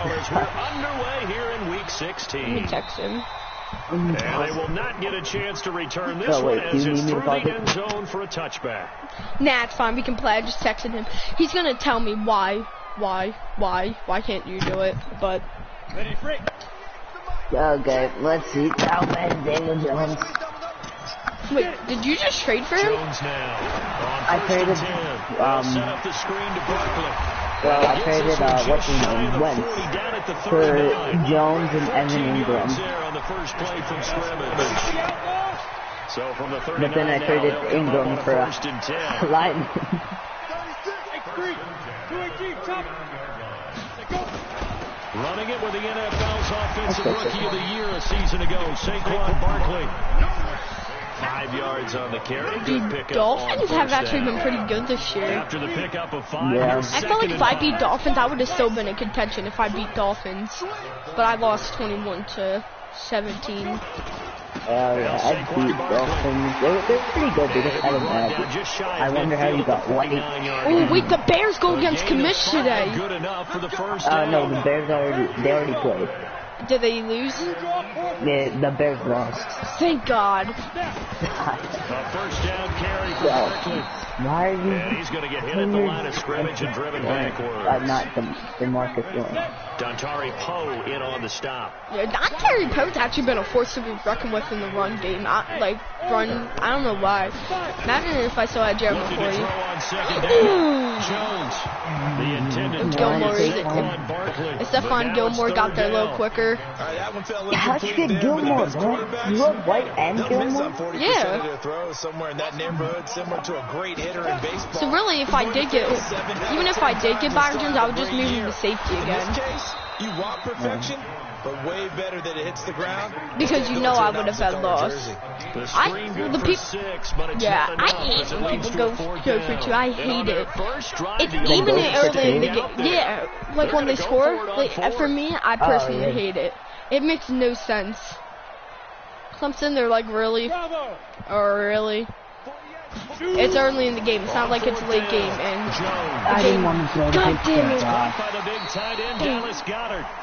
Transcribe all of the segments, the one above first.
now as we're underway here in Week 16. Let me text him. And they will not get a chance to return this one as it's through the end zone for a touchback. Nah, it's fine. We can play. I just texted him. He's going to tell me why can't you do it? But. Ready, free. Okay, let's see. Cowboys, Daniel Jones. Wait, did you just trade for him? Jones now. I traded, set up the screen to Barkley. well, I traded, what's his name, Wentz, for Jones and Evan Ingram. On the first play from scrimmage. So from the 39 But then I traded Ingram for a lineman. Running it with the NFL's Offensive Rookie of the Year a season ago, Saquon Barkley. 5 yards on the carry. The Dolphins have actually been pretty good this year. After the pickup of 5. Yeah. I felt like if I beat Dolphins, I would have still been in contention if I beat Dolphins. But I lost 21-17. Yeah, I beat Dolphins. They're pretty good. They just had a bad. I wonder how you got white. Oh wait, the Bears go against Commish today. Good enough for the first No, the Bears already played. Did they lose? The Bears lost. Thank God. A first down carry for Well, Barkley. why are you? And he's going to get hit at the line of scrimmage and driven backwards. Not the Marcus Jones. Dontari Poe in on the stop. Yeah, Dontari Poe's actually been a force to be reckoned with in the run game. I don't know why. Imagine if I still had Jeremy for you. Jones. The intended Gilmore, Barkley. If Stephon Gilmore got there a little quicker. How'd you get Gilmore, bro? You have White and Gilmore? Yeah. Somewhere in that neighborhood, similar to a great hitter in baseball. So really, if I did get Byron Jones, I would just move him to safety again. You want perfection, but way better that it hits the ground. Because you know I would have had loss. I hate when people go for 2. I hate it. It's even early in the game. Yeah, like when they score. Like for me, I personally hate it. It makes no sense. Something they're like really, or really. It's early in the game. It's not like it's late game. And I didn't want to throw the God damn it.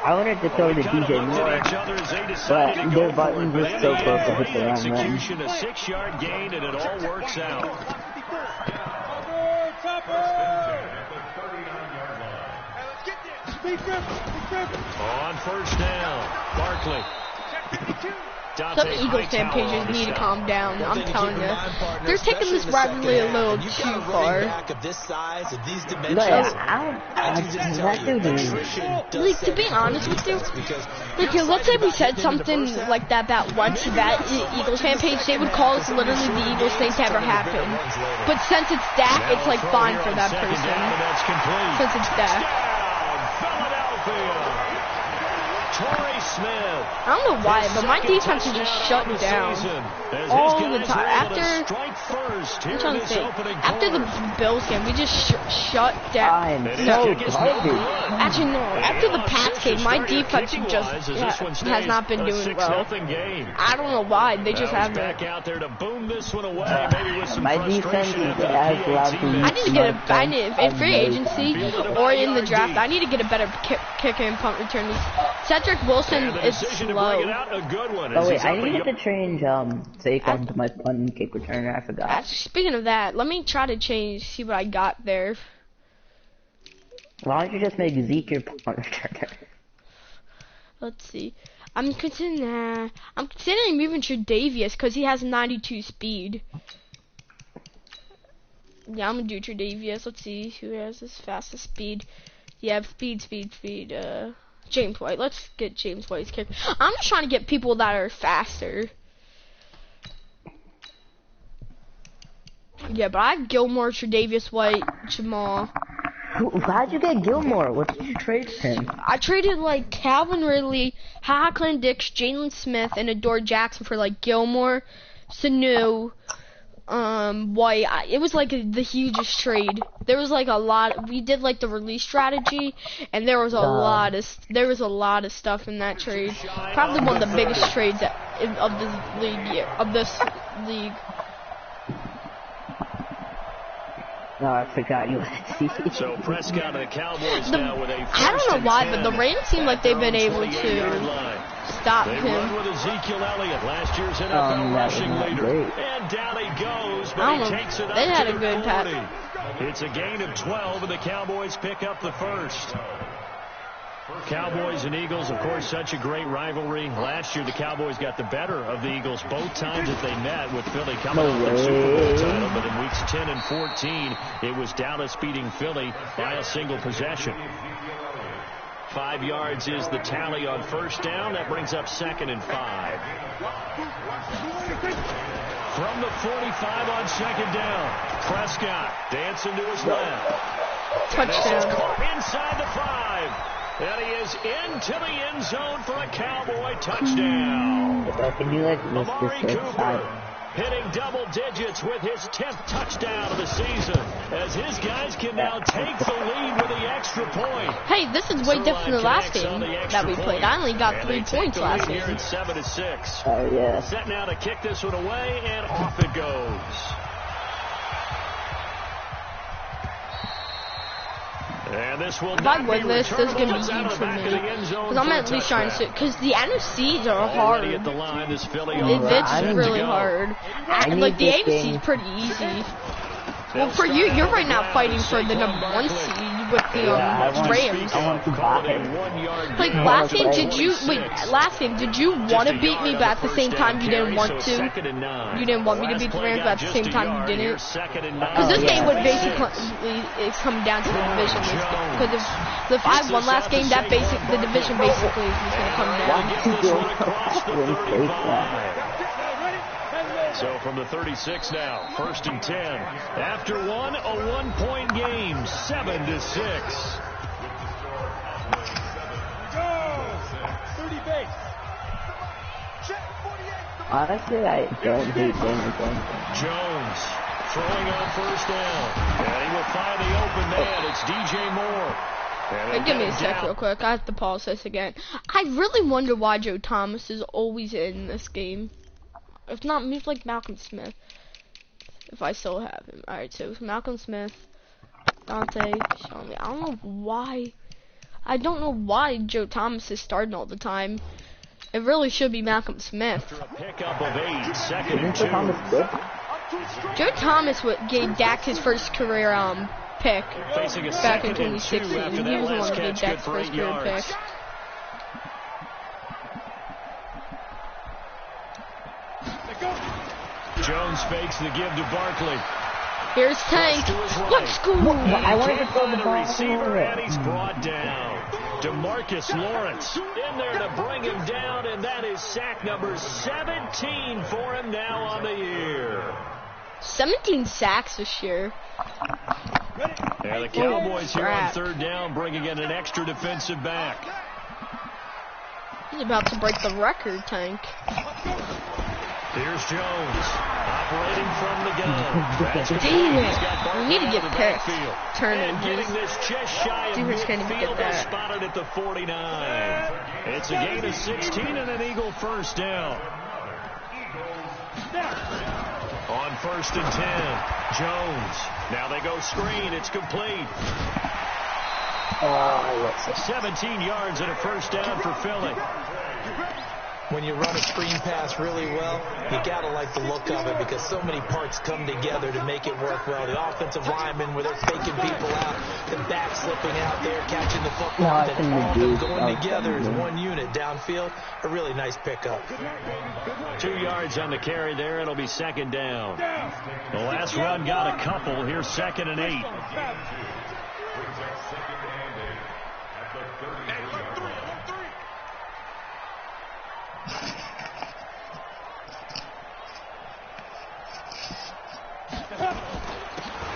I wanted to throw the DJ Moore, but their buttons were so close to hit the wrong one. A 6-yard gain, and it all works out. On first down, Barkley. Some Eagles fan pages need to calm down. I'm telling you, they're taking this rivalry a little too far. Like, to be honest with you, like, let's say we said something like that once to that Eagles fan page, they would call us literally the Eagles thing to ever happen. But since it's that, it's like fine for that person. Since it's that. Torrey Smith. I don't know why, but my defense is just shutting down all the time. After the Bills game, we just shut down. Actually, no. After the Pats game, my defense just has not been doing well. I don't know why. They just haven't. My defense is as loud as I need to get in free agency or in the draft. I need to get a better kick and punt return. Cedric Wilson is slow. Oh wait, I need to change Saquon to my punt and kick returner. I forgot. Speaking of that, let me try to see what I got there. Why don't you just make Zeke your punt returner? Let's see. I'm considering moving Tre'Davious because he has 92 speed. Yeah, I'm gonna do Tre'Davious. Let's see who has this fastest speed. Yeah, speed. James White. Let's get James White's kick. I'm just trying to get people that are faster. Yeah, but I have Gilmore, Tre'Davious White, Jamal. How'd you get Gilmore? What did you trade him? I traded like Calvin Ridley, Clinton Dix, Jalen Smith, and Adore Jackson for like Gilmore, Sanu, White. It was like the hugest trade. There was like a lot. We did like the release strategy, and there was a lot of stuff in that trade. Probably one of the biggest trades of this league. No, I forgot you had So Prescott and the Cowboys now with a I don't know why, but the Rams seem like they've been able to stop they him. run with Ezekiel Elliott, last year's NFL rushing leader. And down he goes, but he takes it up they had to a good the 40. pass. It's a gain of 12, and the Cowboys pick up the first. Cowboys and Eagles, of course, such a great rivalry. Last year, the Cowboys got the better of the Eagles both times that they met, with Philly coming off their Super Bowl title. But in weeks 10 and 14, it was Dallas beating Philly by a single possession. 5 yards is the tally on first down. That brings up 2nd and 5. From the 45 on 2nd down, Prescott dancing to his left. Touchdown. Inside the 5. And he is into the end zone for a Cowboy touchdown. Amari Cooper hitting double digits with his 10th touchdown of the season, as his guys can now take the lead with the extra point. Hey, this is way different than the last game that we played. I only got 3 points last game. 7-6. Oh, yeah. Set now to kick this one away, and off it goes. And this will if I win this, this is going to be huge for me. Because I'm at least trying to... Because the NFCs are hard. It's really hard. Like, the AFC is pretty easy. Well, for you, you're right now fighting for the #1 seed with the Rams. I want to buy it. Like, last game, did you want to beat me, but at the same time you didn't want to? You didn't want me to beat the Rams, but at the same time you didn't? Because this game would basically come down to the division. Because if I won last game, the division basically is going to come down. So from the 36 now, 1st and 10. After one, a 1-point game, 7-6. Honestly, I don't hate Daniel Jones. Jones throwing on 1st down. And he will find the open man. It's DJ Moore. Hey, give me a sec real quick. I have to pause this again. I really wonder why Joe Thomas is always in this game. If not, maybe like Malcolm Smith. If I still have him. Alright, so Malcolm Smith, Dante, Sean. I don't know why. I don't know why Joe Thomas is starting all the time. It really should be Malcolm Smith. After a pickup of 8, 2nd and 2. Joe Thomas gave Dak his first career pick back in 2016. He was the one that gave Dak's first career pick. Jones fakes the give to Barkley. Here's Tank. Let's go. I wanted to throw the ball receiver, and he's brought down. DeMarcus Lawrence in there to bring him down, and that is sack number 17 for him now on the year. 17 sacks this year. Yeah, the Cowboys here on 3rd down, bringing in an extra defensive back. He's about to break the record, Tank. Here's Jones, operating from the gun. Damn it. We need to get picks. Turning. Getting this just shy of midfield, spotted at the 49. It's a gain of 16 and an Eagle 1st down. On 1st and 10, Jones. Now they go screen. It's complete. 17 yards and a 1st down for Philly. When you run a screen pass really well, you gotta like the look of it because so many parts come together to make it work well. The offensive linemen, where they're faking people out, the back slipping out there, catching the football, and all of them going together as one unit downfield. A really nice pickup. 2 yards on the carry there. It'll be 2nd down. The last run got a couple. Here's 2nd and 8.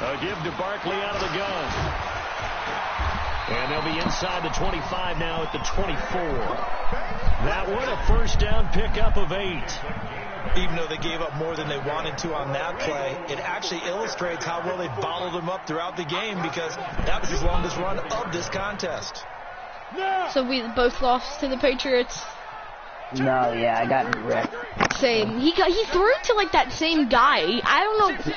A give to Barkley out of the gun. And they'll be inside the 25 now at the 24. That one a 1st down pickup of 8. Even though they gave up more than they wanted to on that play, it actually illustrates how well they bottled them up throughout the game because that was his longest run of this contest. So we both lost to the Patriots? No, yeah, I got wrecked. Same. He threw to like that same guy. I don't know.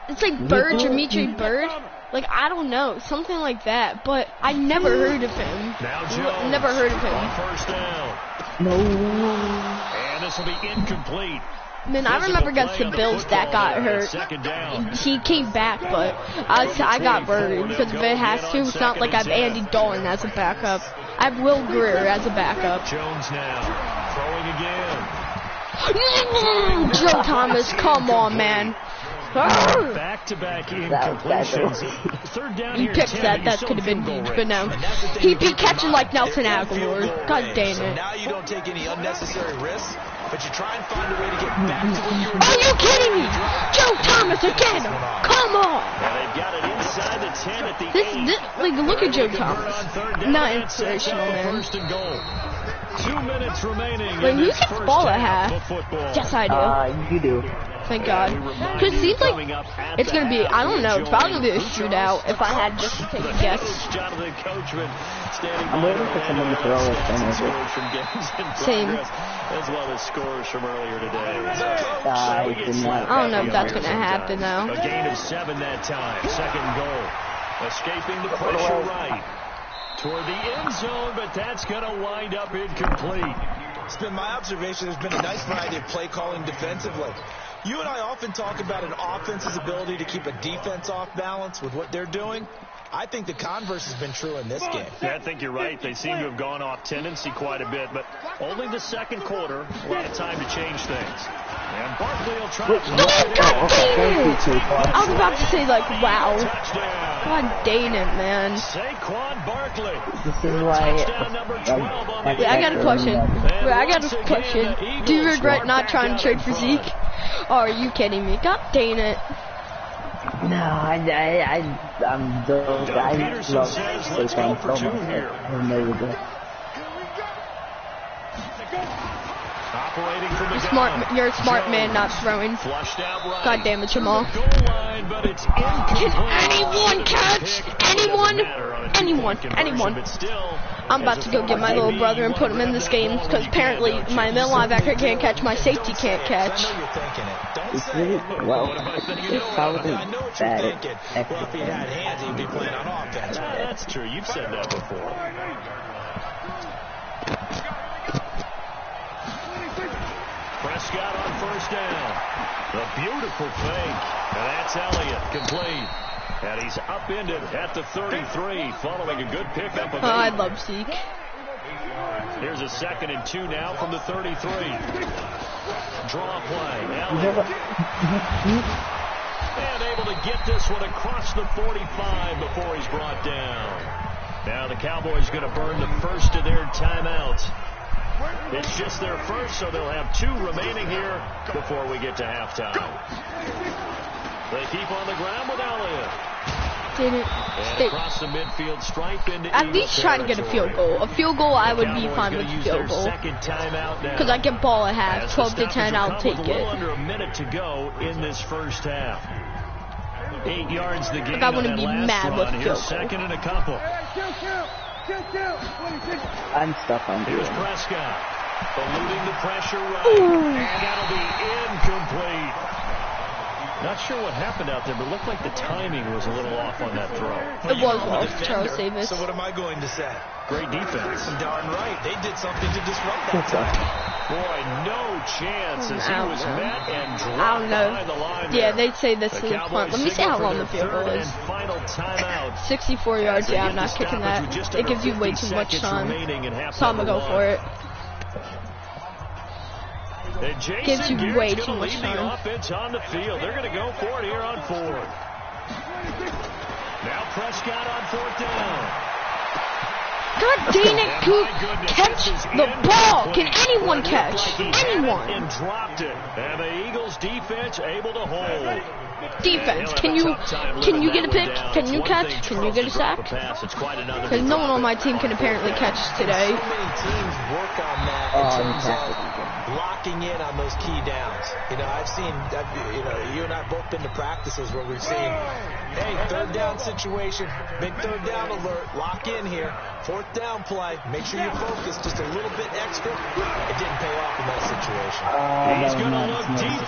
It's like Bird, Dimitri Bird. Like, I don't know, something like that. But I never heard of him. Now Jones Never heard of him. on first down. No. And this will be incomplete. Man, I remember against the Bills that got hurt. He came back, but I got worried because if it has to, it's not like I have Andy Dalton as a backup. I have Will Greer as a backup. Jones now throwing again. Joe Thomas, come on, man. Back-to-back incompletions. Third down He here. picked that. That could have been huge, but no. He'd be catching like Nelson Aguilar. God dang So it. now you don't take any unnecessary risks, but you try and find a way to get back to what you were Are you kidding me? Joe Thomas again. Come on. And they've got it inside the 10 at the 8. Like, look at Joe Thomas. Not inspirational, man. First and goal. 2 minutes remaining. Wait, in who this gets first ball at half half? of football. Yes, I do. You do. Thank God. Because it seems like it's going to be, I don't know, it's probably going to be a shootout if I had just to take a guess. Jonathan Coachman standing I'm waiting for someone to throw it. Same. As well as scores from earlier today. I don't know if that's going to happen, though. A gain of 7 that time. Second goal. Escaping the pressure right. Toward the end zone, but that's going to wind up incomplete. It's been my observation. There's been a nice variety of play calling defensively. You and I often talk about an offense's ability to keep a defense off balance with what they're doing. I think the converse has been true in this game. Yeah, I think you're right. They seem to have gone off tendency quite a bit, but only the second quarter. A lot of time to change things. And Barkley will try to... I was about to say, like, wow. God dang it, man. Saquon Barkley. This is why. Wait, I got a question. Do you regret not trying to trade for Zeke? Oh, are you kidding me? God dang it. No, I'm those. I love Saquon so much. I have no regret. You're a smart man, not throwing. God damn it, Jamal. Can anyone catch? Anyone? I'm about to go get my little brother and put him in this game because apparently my middle linebacker can't catch, my safety can't catch. It's really, well, it's probably bad at executing. That's true. You've said that before. Prescott on first down. The beautiful fake. And that's Elliott, complete. And he's upended at the 33, following a good pickup of 8. I love Zeke. Here's a 2nd and 2 now from the 33. Draw play. Elliott. And able to get this one across the 45 before he's brought down. Now the Cowboys going to burn the first of their timeouts. It's just their first, so they'll have 2 remaining here before we get to halftime. They keep on the ground with Elliott. Across the midfield stripe into at least try to get a field goal. A field goal, I would be fine with a field goal. Because I get ball at half, 12 to 10, I'll take it. Under a minute to go in this first half. 8 yards the game. I wouldn't be mad with a field goal. Second and a couple. I'm stuck on Here's here. Prescott. Eluding the pressure right. And that'll be incomplete. Not sure what happened out there, but it looked like the timing was a little off on that throw. It was off, Charles Davis. So what am I going to say? Great defense. Darn right. They did something to disrupt that time. Boy, no chance as he was met and dropped I don't behind the know. line Yeah, there. they'd say this is fun. Let me see how long the field goal is. 64 yards. Yeah, I'm not kicking that. It gives you way too much time. So I'm going to go for it. Gives you way too much time. Offense on the field. They're going to go for it here on 4th. Now Prescott on 4th down. God dang it, catch the ball. Can anyone catch? Anyone. And dropped it. And the Eagles defense able to hold. Defense, can you get a pick? Can you catch? Can you get a sack? Because no one on my team can apparently catch today. So many teams work on that in terms of locking in on those key downs. You know, I've seen, you and I both been to practices where we've seen, hey, third down situation, big third down alert, lock in here, fourth down play, make sure you focus just a little bit extra. It didn't pay off in that situation. He's going to look deep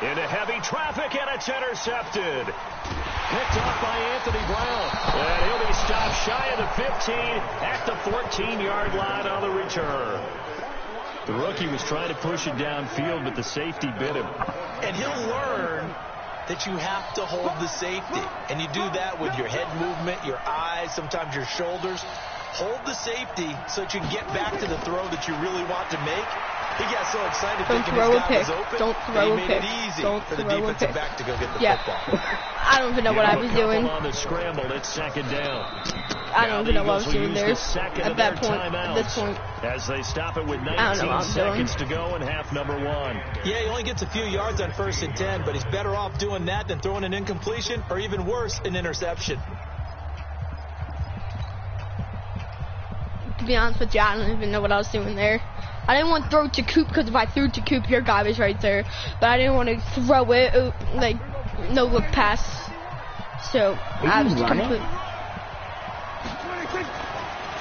into heavy traffic, and it's intercepted. Picked off by Anthony Brown. And he'll be stopped shy of the 15 at the 14-yard line on the return. The rookie was trying to push it downfield, but the safety bit him. And he'll learn that you have to hold the safety. And you do that with your head movement, your eyes, sometimes your shoulders. Hold the safety so that you can get back to the throw that you really want to make. He got so excited thinking his guy was open. Don't throw a pick. He made it easy for the defensive back to go get the football. I don't even know what I was doing. On the scramble, it's second down. I don't even know what I was doing there at that point, at this point. As they stop it with 19 seconds to go in half number 1. Yeah, he only gets a few yards on 1st and 10, but he's better off doing that than throwing an incompletion or even worse, an interception. To be honest with you, I don't even know what I was doing there. I didn't want to throw it to Coop because if I threw it to Coop, your guy was right there. But I didn't want to throw it, like, no look pass. So, I was complete.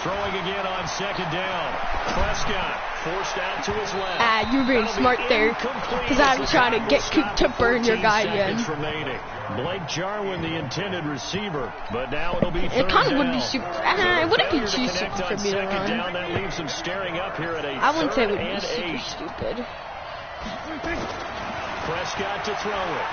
Throwing again on second down. Prescott forced out to his left. You're being smart there. Because I was trying to get Coop to burn your guy again. Remaining. Blake Jarwin, the intended receiver, but now it'll be third It kind of down. would be super. It wouldn't be too stupid for me to run. Down, that leaves him staring up here at a I wouldn't say it would be 3rd and super 8. stupid. Prescott to throw it.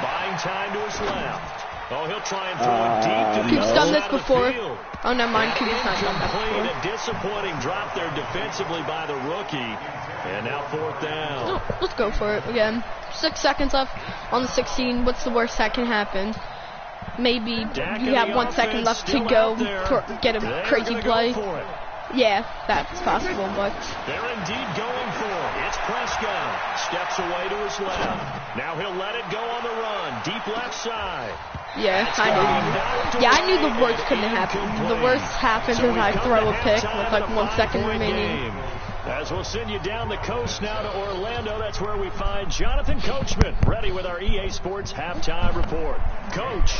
Buying time to his left. Oh, he'll try and throw it deep to the Coop's done this outside of the before. field. Oh, never mind. Coop's not done that Incomplete. before. A disappointing drop there defensively by the rookie. And now 4th down. Oh, let's go for it again. 6 seconds left on the 16. What's the worst that can happen? Maybe you have 1 second left to go, get a crazy play. Yeah, that's possible, but... They're indeed going for it. It's Prescott. Steps away to his left. Now he'll let it go on the run. Deep left side. Yeah, I knew the worst couldn't happen. The worst happens if I throw a pick with like 1 second remaining. As we'll send you down the coast now to Orlando, that's where we find Jonathan Coachman, ready with our EA Sports halftime report. Coach.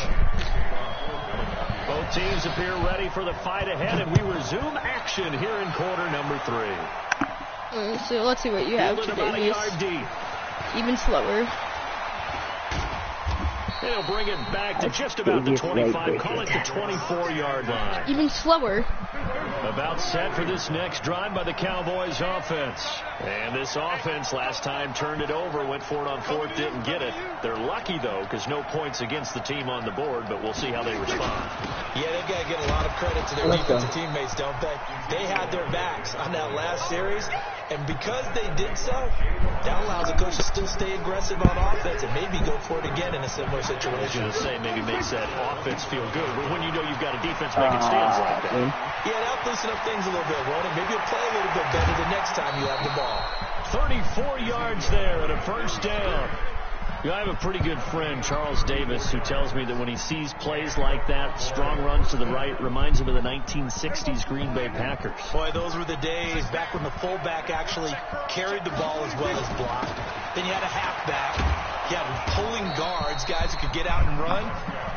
Both teams appear ready for the fight ahead, and we resume action here in quarter number 3. So let's see what you have today. About a yard deep. Even slower. They'll bring it back to just about the 25, call it the 24-yard line. Even slower. About set for this next drive by the Cowboys offense. And this offense last time turned it over, went for it on 4th, didn't get it. They're lucky, though, because no points against the team on the board, but we'll see how they respond. Yeah, they've got to give a lot of credit to their defensive teammates, don't they? They had their backs on that last series, and because they did so, that allows the coach to still stay aggressive on offense and maybe go for it again in a similar situation. I was going to say, maybe makes that offense feel good, but when you know you've got a defense making stands like that. Yeah, that'll loosen up things a little bit, won't it? Maybe you'll play a little bit better the next time you have the ball. 34 yards there and a 1st down. I have a pretty good friend, Charles Davis, who tells me that when he sees plays like that, strong runs to the right, reminds him of the 1960s Green Bay Packers. Boy, those were the days back when the fullback actually carried the ball as well as blocked. Then you had a halfback. You had pulling guards, guys who could get out and run,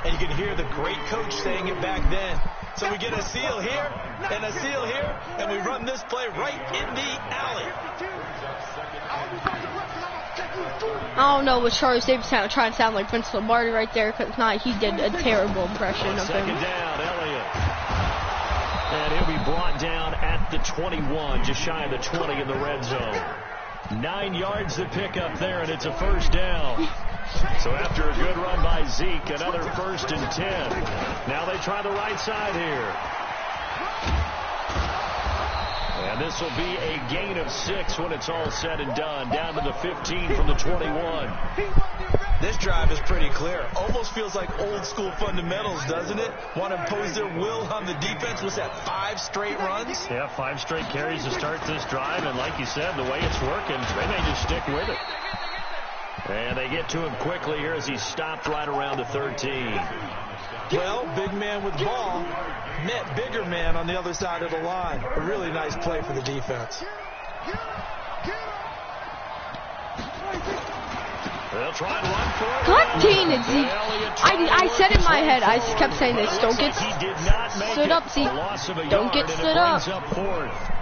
and you could hear the great coach saying it back then. So we get a seal here and a seal here, and we run this play right in the alley. I don't know what Charles Davis trying to sound like Vince Lombardi right there, because not he did a terrible impression of him. Second down, Elliott. And he'll be brought down at the 21, just shy of the 20 in the red zone. 9 yards to pick up there, and it's a 1st down. So after a good run by Zeke, another 1st and 10. Now they try the right side here. And this will be a gain of 6 when it's all said and done. Down to the 15 from the 21. This drive is pretty clear. Almost feels like old school fundamentals, doesn't it? Want to impose their will on the defense. Was that 5 straight runs? Yeah, 5 straight carries to start this drive. And like you said, the way it's working, they may just stick with it. And they get to him quickly here as he's stopped right around the 13. Well, big man with ball met bigger man on the other side of the line. A really nice play for the defense. They'll try and run for it. God dang it, Zeke. I said in my head, I kept saying this. Don't get stood up, Zeke. Don't get stood up.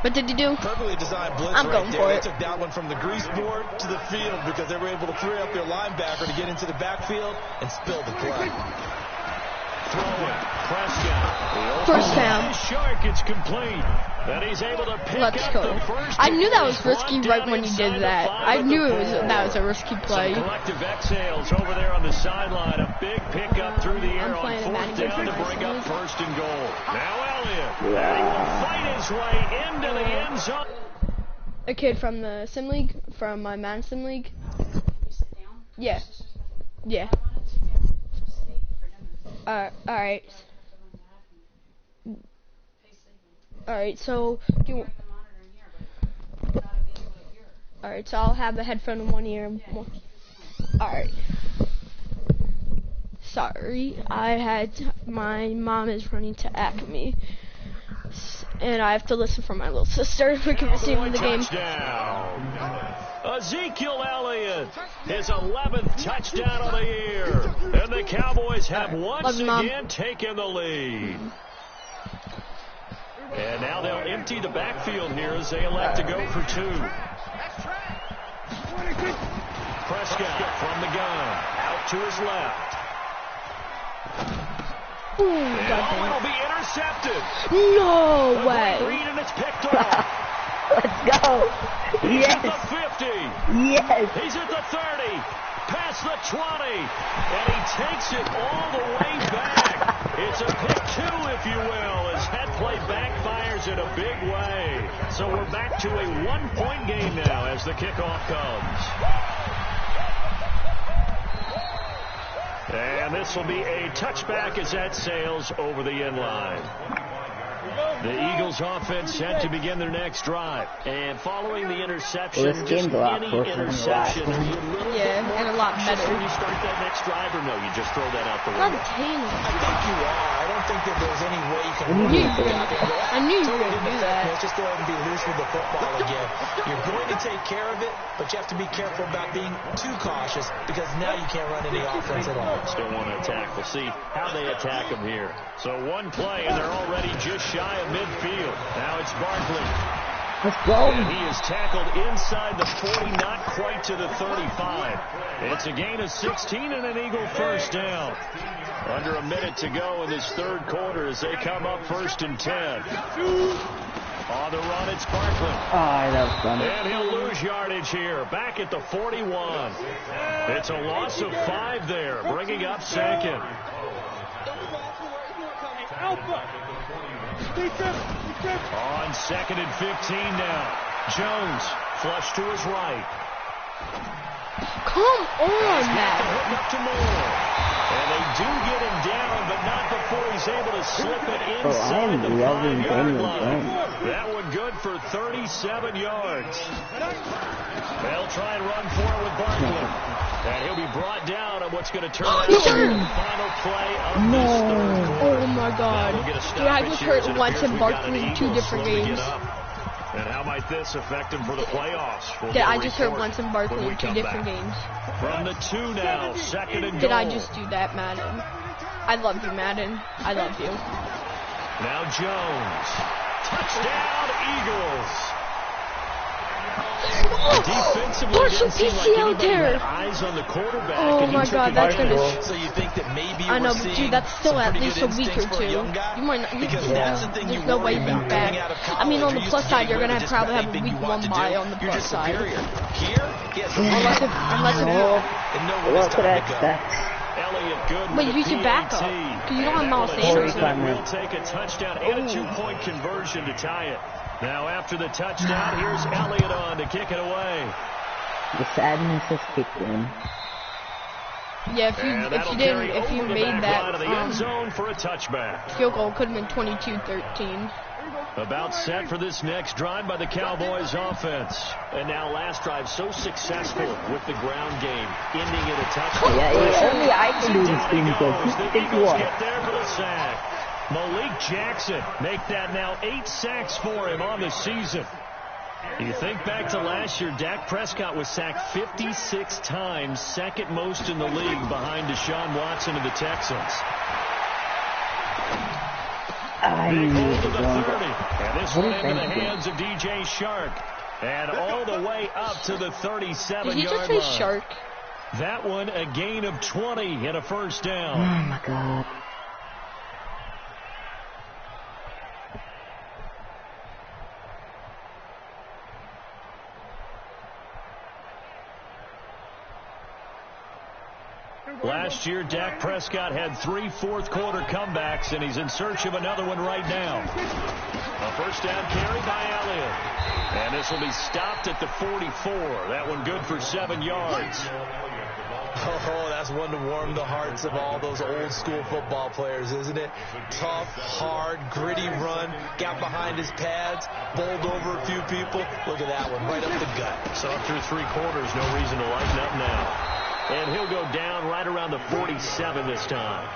What did you do? Perfectly designed blitz. I'm going for it. They took that one from the grease board to the field because they were able to free up their linebacker to get into the backfield and spill the play. Prescott. First down. Shark, it's complete. And he's able to pick Let's up go. the first. I knew that was risky right when you did that. I knew that was a risky play. Some collective exhales over there on the sideline. A big pickup through the air on fourth down to bring up first and goal. Now Elliott will fight his way into the end zone. A kid from the sim league, from my Madden sim league. Yeah. Yeah. Alright. Alright, so alright, so I'll have the headphone in one ear. Alright. Sorry, my mom is running to Acme. And I have to listen for my little sister if we can receive the game. Ezekiel Elliott, his 11th touchdown of the year. And the Cowboys have once again taken the lead. And now they'll empty the backfield here as they elect to go for two. Prescott from the gun, out to his left. Ooh, and it'll be intercepted. No way. Green, and it's picked off. Let's go. He's Yes. at the 50. Yes. He's at the 30. Past the 20. And he takes it all the way back. It's a pick two, if you will, as that play backfires in a big way. So we're back to a 1-point game now as the kickoff comes. And this will be a touchback as that sails over the end line. The Eagles offense set to begin their next drive. And following the interception, Well, this game's a lot closer than the last one. Yeah, and a lot better. When you start that next drive, or no, you just throw that out the God window? dang it. I think you are. I don't think that there's any way you can I knew you were going to do that. Let's just go ahead and be loose with the football again. You're going to take care of it, but you have to be careful about being too cautious because now you can't run any offense at all. Still want to attack. We'll see how they attack them here. So one play, and they're already just shy of midfield. Now it's Barkley. Let's go. And he is tackled inside the 40, not quite to the 35. It's a gain of 16 and an Eagle first down. Under a minute to go in this third quarter as they come up first and 10. On the run, it's Barkley. Oh, that was funny. And he'll lose yardage here, back at the 41. It's a loss of 5 there, bringing up second. On second and 15 now. Jones, flush to his right. Come on, Matt. Hook up to Moore. And they do get him down, but not before he's able to slip it inside the 5-yard line. That one good for 37 yards. They'll try and run for it with Barkley. And he'll be brought down on what's going to turn out to be the final play of this third quarter. Oh my God. Dude, I was hurt once in Barkley in 2 different games. And how might this affect him for the playoffs? Did I just hurt once in Barkley in 2 different games? From the 2 now, second and goal. Did I just do that, Madden? I love you, Madden. I love you. Now Jones. Touchdown, Eagles. Defensively, partial PCL tear. Eyes on the quarterback. Oh my God, that's gonna. So you think that maybe I know, but dude, that's still at least a week or 2. You might not. There's no way he's back. I mean, on the plus side, you're gonna probably have a week 1 bye on the plus side. Unless What could I expect? Wait, who's your backup? Because you don't have Miles Sanders. Will take a touchdown and a 2-point conversion to tie it. Now after the touchdown, here's Elliott on to kick it away. The sadness has kicked in. Yeah, if you made that out of the end zone for a touchback. field goal, could have been 22-13. About set for this next drive by the Cowboys offense. And now last drive so successful with the ground game, ending in a touchdown. Yeah, only I can do this thing because the Eagles get there for the sack. Malik Jackson make that now 8 sacks for him on the season. You think back to last year, Dak Prescott was sacked 56 times, second most in the league behind Deshaun Watson of the Texans. Big hold to the 30. And this one into the hands of DJ Shark. And all the way up to the 37-yard line. Did you just say Shark? That one a gain of 20 and a first down. Oh, my God. Last year, Dak Prescott had 3 fourth-quarter comebacks, and he's in search of another one right now. A first down carry by Elliott. And this will be stopped at the 44. That one good for 7 yards. Oh, that's one to warm the hearts of all those old-school football players, isn't it? Tough, hard, gritty run. Got behind his pads, bowled over a few people. Look at that one, right up the gut. So through 3 quarters, no reason to lighten up now. And he'll go down right around the 47 this time.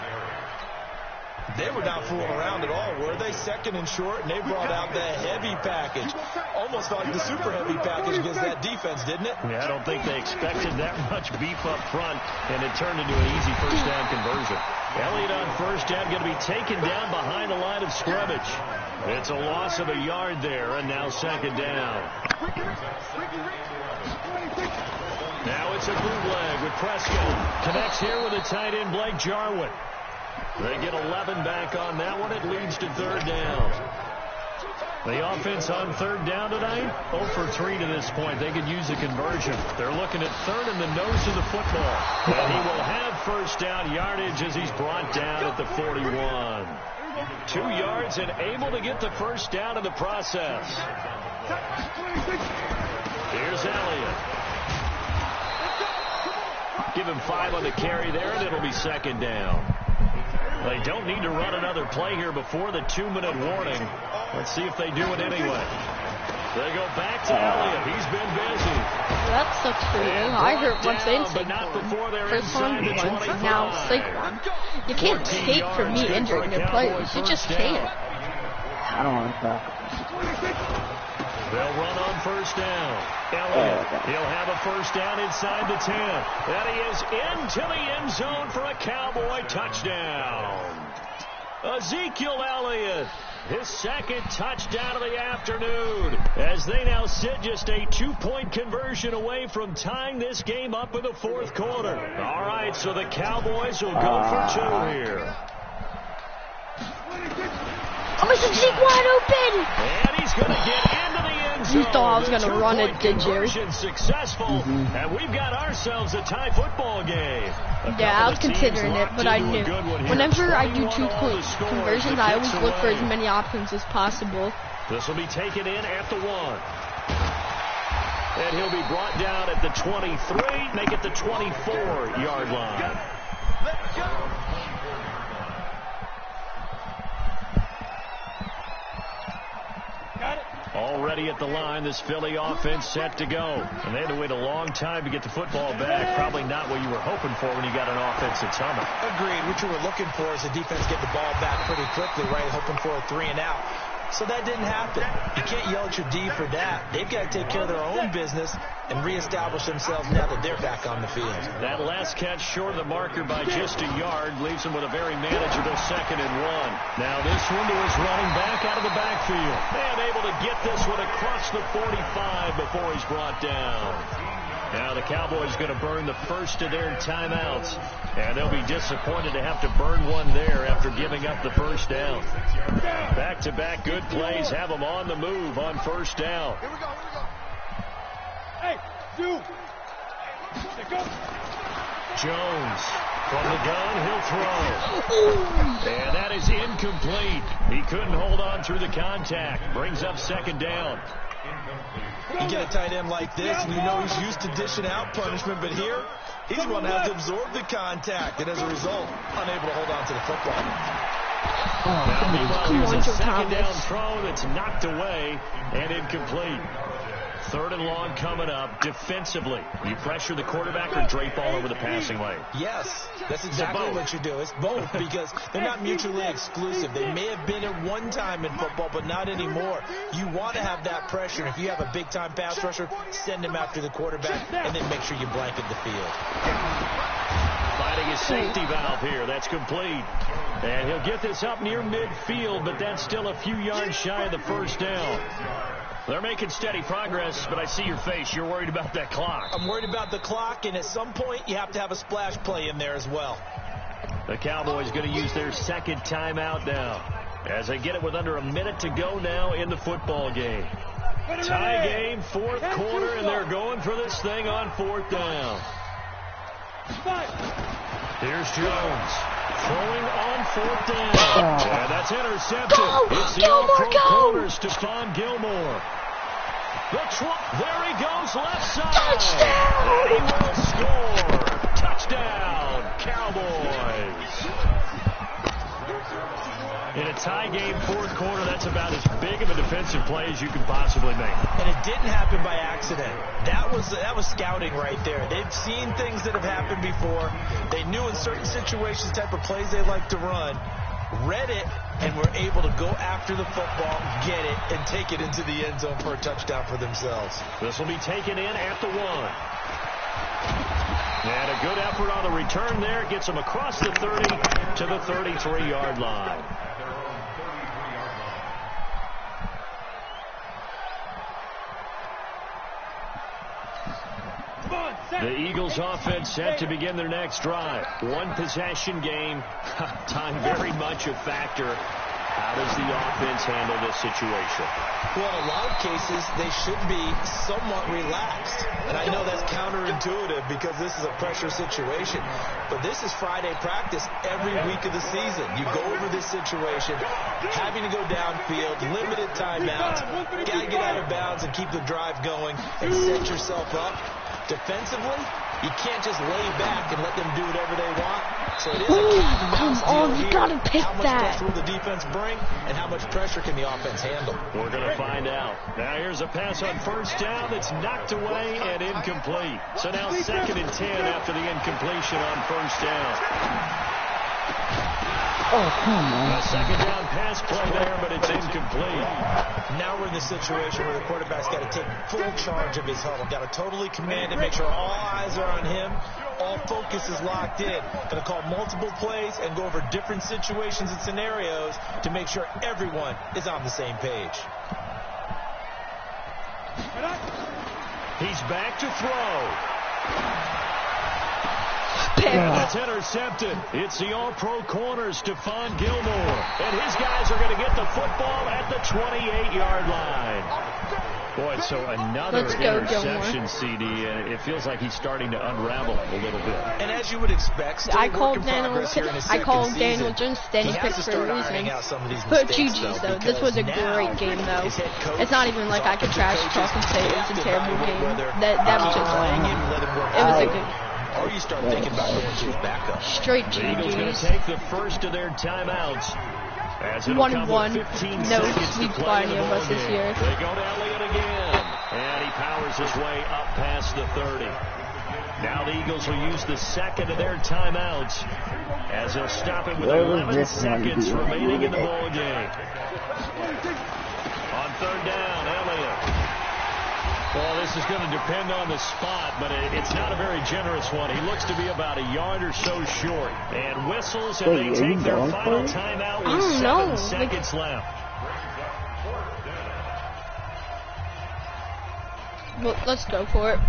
They were not fooling around at all, were they? Second and short, and they brought out the heavy package. Almost like the super heavy package against that defense, didn't it? Yeah, I don't think they expected that much beef up front, and it turned into an easy first down conversion. Elliott on first down going to be taken down behind the line of scrimmage. It's a loss of a yard there, and now second down. Now it's a bootleg with Prescott. Connects here with a tight end, Blake Jarwin. They get 11 back on that one. It leads to third down. The offense on third down tonight, 0 for 3 to this point. They could use a conversion. They're looking at third in the nose of the football. And he will have first down yardage as he's brought down at the 41. 2 yards and able to get the first down in the process. Here's Elliott. Give him 5 on the carry there, and it'll be second down. They don't need to run another play here before the 2-minute warning. Let's see if they do it anyway. They go back to Elliott. He's been busy. That sucks for you. I hurt once in but not before they're First one inside the once, 25. now Saquon. You can't take from me injuring your players. You just can't. I don't want to talk. They'll run on first down. Elliott, he'll have a first down inside the 10. And he is into the end zone for a Cowboy touchdown. Ezekiel Elliott, his second touchdown of the afternoon, as they now sit just a 2-point conversion away from tying this game up in the fourth quarter. All right, so the Cowboys will go for 2 here. Oh, it's Zeke wide open! And he's going to get into the end zone. You thought I was going to run it, did you? Successful, and we've got ourselves a tie football game. Yeah, I was considering it, but I knew. Whenever I do 2-point conversions, I always look for as many options as possible. This will be taken in at the 1. And he'll be brought down at the 23, make it the 24-yard line. Let's go. Already at the line, this Philly offense set to go. And they had to wait a long time to get the football back. Probably not what you were hoping for when you got an offense that's humming. Agreed. What you were looking for is the defense get the ball back pretty quickly, right? Hoping for a 3 and out. So that didn't happen. You can't yell at your D for that. They've got to take care of their own business and reestablish themselves now that they're back on the field. That last catch short of the marker by just a yard leaves him with a very manageable 2nd and 1. Now this one to his running back out of the backfield. And able to get this one across the 45 before he's brought down. Now the Cowboys going to burn the first of their timeouts. And they'll be disappointed to have to burn one there after giving up the first down. Back-to-back good plays have them on the move on first down. Here we go. Hey, you. Jones from the gun, he'll throw. And that is incomplete. He couldn't hold on through the contact. Brings up second down. You get a tight end like this, and you know he's used to dishing out punishment, but here, he's going to have to absorb the contact, and as a result, unable to hold on to the football. Now, meanwhile, here's a second down throw that's knocked away and incomplete. 3rd and long coming up. Defensively, you pressure the quarterback or drape all over the passing lane? Yes, that's exactly what you do. It's both because they're not mutually exclusive. They may have been at one time in football, but not anymore. You want to have that pressure. And if you have a big-time pass rusher, send him after the quarterback and then make sure you blanket the field. Finding his safety valve here. That's complete. And he'll get this up near midfield, but that's still a few yards shy of the first down. They're making steady progress, but I see your face. You're worried about that clock. I'm worried about the clock, and at some point you have to have a splash play in there as well. The Cowboys going to use their 2nd timeout now as they get it with under a minute to go now in the football game. Tie game, 4th quarter, and they're going for this thing on 4th down. Here's Jones throwing on 4th down. And that's intercepted. It's the all-pro corner, Stephon Gilmore. There he goes, left side. And he will score. Touchdown, Cowboys. In a tie game, 4th quarter, that's about as big of a defensive play as you can possibly make. And it didn't happen by accident. That was scouting right there. They've seen things that have happened before. They knew in certain situations the type of plays they like to run, read it, and were able to go after the football, get it, and take it into the end zone for a touchdown for themselves. This will be taken in at the 1. And a good effort on the return there. Gets him across the 30 to the 33-yard line. The Eagles offense set to begin their next drive. 1 possession game. Time very much a factor. How does the offense handle this situation? Well, in a lot of cases, they should be somewhat relaxed. And I know that's counterintuitive because this is a pressure situation. But this is Friday practice every week of the season. You go over this situation, having to go downfield, limited timeouts, got to get out of bounds and keep the drive going and set yourself up. Defensively, you can't just lay back and let them do whatever they want. So it is a cat and mouse deal you here. gotta pick how much that. pressure will the defense bring, and how much pressure can the offense handle? We're going to find out. Now here's a pass on 1st down that's knocked away and incomplete. So now 2nd and 10 after the incompletion on 1st down. Oh, come on. A 2nd down pass play there, but it's incomplete. Now we're in the situation where the quarterback's got to take full charge of his huddle. Got to totally command and make sure all eyes are on him. All focus is locked in. Going to call multiple plays and go over different situations and scenarios to make sure everyone is on the same page. He's back to throw. And that's intercepted. It's the all-pro corner, Stephon Gilmore. And his guys are going to get the football at the 28-yard line. Boy, so another interception, CD, and it feels like he's starting to unravel a little bit. And as you would expect, still I called Daniel Jones standing pick for a reason. But GG's, though. This was a great game, though. It's not even like I could trash talk and say it was a terrible game. That was just it was a good. Or you start thinking about going to his backup. Straight The Eagles going to GG's. take the first of their timeouts. As it'll come with 15 No seconds sweep to play by in any the of us ball this game. year. They go to Elliott again. And he powers his way up past the 30. Now the Eagles will use the 2nd of their timeouts as they'll stop it with 11 seconds remaining in the ball game. On 3rd down, Elliott. Well, this is going to depend on the spot, but it's not a very generous one. He looks to be about a yard or so short. And whistles, and they take their final timeout with 7 seconds left. Well, let's go for it.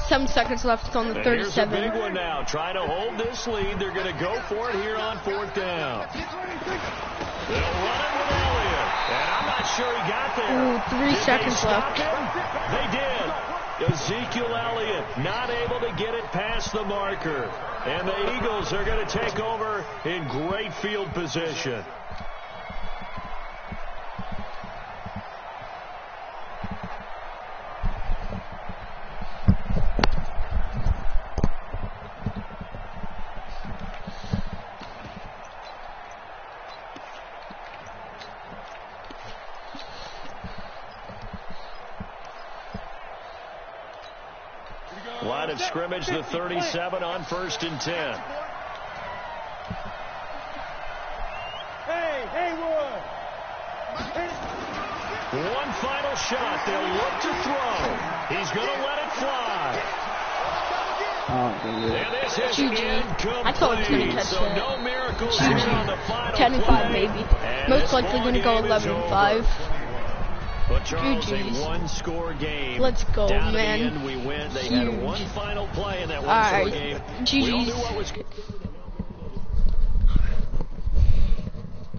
7 seconds left. It's on the 37. Here's a big one now. Trying to hold this lead. They're going to go for it here on 4th down. They'll run it with Elliott. And I'm not sure he got there. Ooh, 3 seconds left. They did. Ezekiel Elliott not able to get it past the marker. And the Eagles are going to take over in great field position. Line of scrimmage, the 37 on 1st and 10. Hey, Haywood! One final shot. They'll look to throw. He's going to let it fly. And this is incomplete. I thought it was going to catch so that. no miracles here on the final 10 and 5 play. maybe. And Most likely going to go 11 and 5. But Charles, GG's. a one-score game. Let's go, Down man. to the end, we win. They Huge. had one final play in that All one-score right. game. GG's. We all knew what was